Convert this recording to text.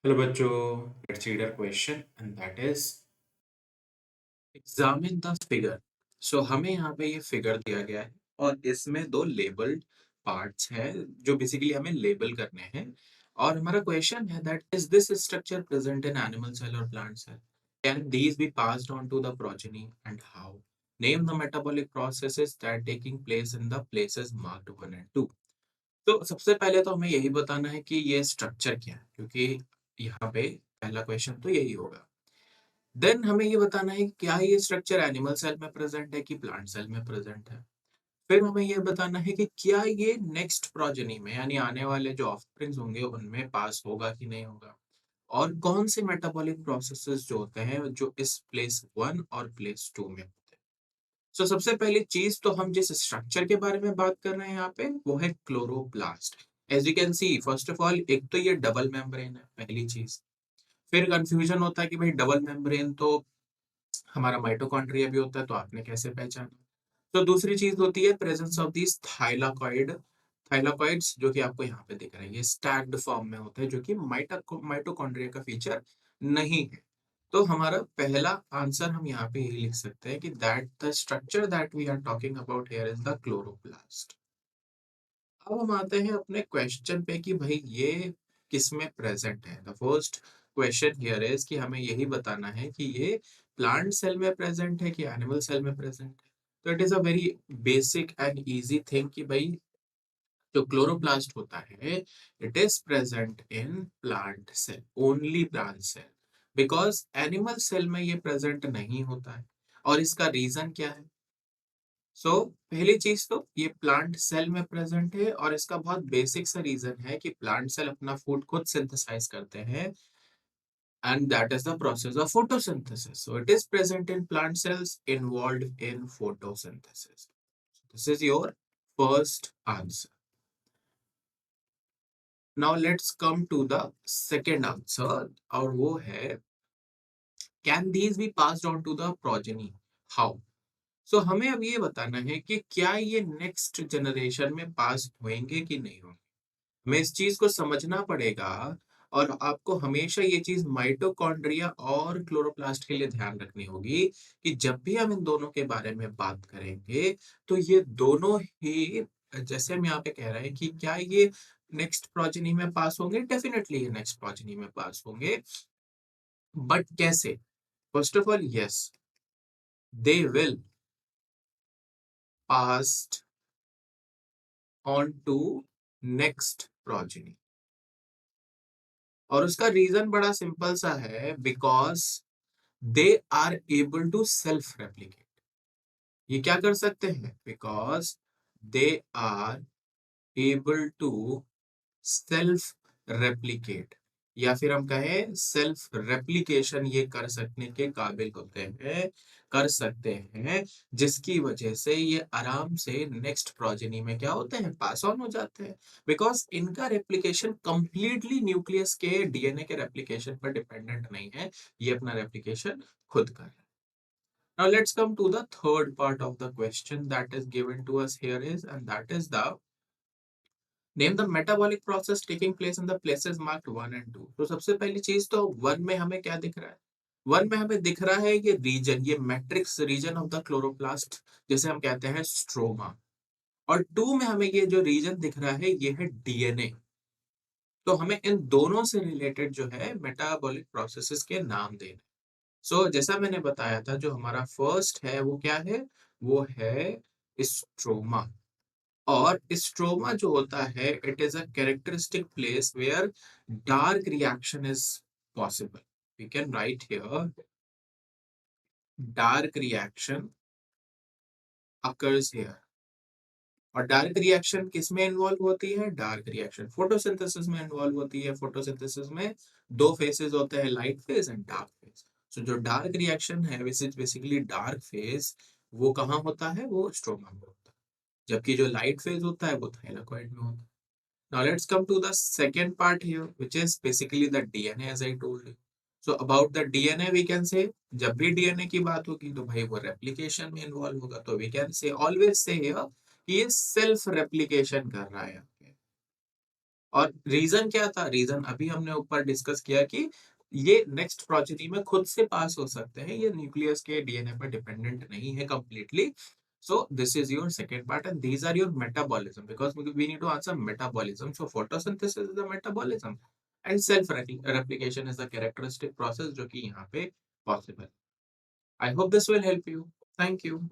Hello बच्चों, let's read a question and that is examine the figure. So हमें यहाँ पे ये फिगर दिया गया है और इसमें दो लेबल्ड पार्ट्स हैं जो बेसिकली हमें लेबल करने हैं। और हमारा क्वेश्चन है that is this structure present in animal cell और plant cell, can these be passed on to the progeny and how, name the metabolic processes that taking place in the places marked 1 and 2। तो सबसे पहले तो हमें यही बताना है कि ये स्ट्रक्चर क्या है, क्योंकि यहाँ पे पहला क्वेश्चन तो यही होगा। देन हमें ये बताना है कि क्या ये स्ट्रक्चर एनिमल सेल में प्रेजेंट है कि प्लांट सेल में प्रेजेंट है। फिर हमें ये बताना है कि क्या ये नेक्स्ट प्रोजेनी में यानी आने वाले जो ऑफस्प्रिंग्स होंगे उनमें पास होगा कि नहीं होगा, और कौन से मेटाबॉलिक प्रोसेसेस जो होते हैं जो इस प्लेस 1 और प्लेस 2 में होते हैं। सो सबसे पहली चीज तो हम जिस स्ट्रक्चर के बारे में बात कर रहे हैं यहाँ पे वो है chloroplast. As you can see, first of all एक तो ये डबल मेम्ब्रेन है, पहली चीज। फिर कंफ्यूजन होता है कि भाई डबल मेम्ब्रेन तो हमारा माइटोकॉन्ड्रिया भी होता है, तो आपने कैसे पहचाना। तो दूसरी चीज होती है प्रेजेंस ऑफ दिस थाइलाकॉइड्स, जो कि आपको यहाँ पे दिख रहा है, ये स्टैक्ड फॉर्म में होता है, जो कि माइटोकॉन्ड्रिया का फीचर नहीं है। तो हमारा पहला आंसर हम यहाँ पे यही लिख सकते हैं कि that the structure that we are talking about here is the chloroplast. अब हम आते हैं अपने क्वेश्चन पे कि भाई ये किस में प्रेजेंट है। The first question here is कि हमें यही बताना है कि ये प्लांट सेल में प्रेजेंट है कि एनिमल सेल में प्रेजेंट है। तो it is a very basic and easy thing कि भाई जो क्लोरोप्लास्ट होता है it is present in plant cell, only plant cell, because animal cell में ये प्रेजेंट नहीं होता है। और इसका रीजन क्या है? पहली चीज तो ये प्लांट सेल में प्रेजेंट है और इसका बहुत बेसिक सा रीजन है कि प्लांट सेल अपना फूड खुद सिंथेसाइज करते हैं, and that is the process of photosynthesis. So it is present in plant cells involved in photosynthesis. This is your first answer. Now let's come to the second answer, और वो है can these be passed on to the progeny? How? So हमें अब ये बताना है कि क्या ये नेक्स्ट जनरेशन में पास होंगे कि नहीं होंगे। हमें इस चीज को समझना पड़ेगा और आपको हमेशा ये चीज माइटोकॉन्ड्रिया और क्लोरोप्लास्ट के लिए ध्यान रखनी होगी कि जब भी हम इन दोनों के बारे में बात करेंगे तो ये दोनों ही, जैसे हम यहाँ पे कह रहे हैं कि क्या ये नेक्स्ट प्रोजेनी में पास होंगे, डेफिनेटली ये नेक्स्ट प्रोजेनी में पास होंगे। बट कैसे? First of all yes, they will passed on to next progeny. और उसका रीजन बड़ा सिंपल सा है, because they are able to self replicate. ये क्या कर सकते हैं? Because they are able to self replicate, या फिर हम कहें सेल्फ रेप्लीकेशन, ये कर सकने के काबिल होते हैं, कर सकते हैं, जिसकी वजह से ये आराम से नेक्स्ट प्रोजेनी में क्या होते हैं, पास ऑन हो जाते हैं। बिकॉज इनका रेप्लीकेशन कंप्लीटली न्यूक्लियस के डीएनए के रेप्लीकेशन पर डिपेंडेंट नहीं है, ये अपना रेप्लीकेशन खुद कर रहे हैं। Now let's come to the third part of the question that is given to us here is, and that is the name the metabolic process taking place in the places marked 1 and 2। तो सबसे पहली चीज तो 1 में हमें क्या दिख रहा है? 1 में हमें दिख रहा है ये रीजन, ये matrix region of the chloroplast, जैसे हम कहते हैं स्ट्रोमा। और 2 में हमें ये जो रीजन दिख रहा है ये है डीएनए। तो हमें इन दोनों से रिलेटेड जो है मेटाबॉलिक प्रोसेसेस के नाम देने। जैसा मैंने बताया था, जो हमारा फर्स्ट है वो क्या है? वो है स्ट्रोमा। और स्ट्रोमा जो होता है it is a characteristic place where dark reaction is possible. We can write here dark reaction occurs here. और डार्क रिएक्शन किस में इन्वॉल्व होती है? डार्क रिएक्शन फोटोसिंथेसिस में इन्वॉल्व होती है। फोटोसिंथेसिस में दो फेजेस होते हैं, light phase and dark phase. जो डार्क रिएक्शन है which is basically dark phase, वो कहाँ होता है? वो स्ट्रोमा में होता है। जबकि जो लाइट फेज होता है वो थाइलाकॉइड में होता है। Now let's come to the second part here, which is basically the DNA, as I told you. So about the DNA we can say, जब भी DNA की बात होगी तो भाई वो replication में involve होगा, तो we can say always say here कि ये self replication कर रहा है यहाँ पे। और रीजन क्या था? रीजन अभी हमने ऊपर डिस्कस किया कि ये नेक्स्ट प्रोजेनी में खुद से पास हो सकते हैं, ये न्यूक्लियस के डीएनए पर डिपेंडेंट नहीं है completely. So this is your second part, and these are your metabolism, because we need to answer metabolism. So photosynthesis is the metabolism, and self replication is the characteristic process जो कि यहाँ पे possible. I hope this will help you. Thank you.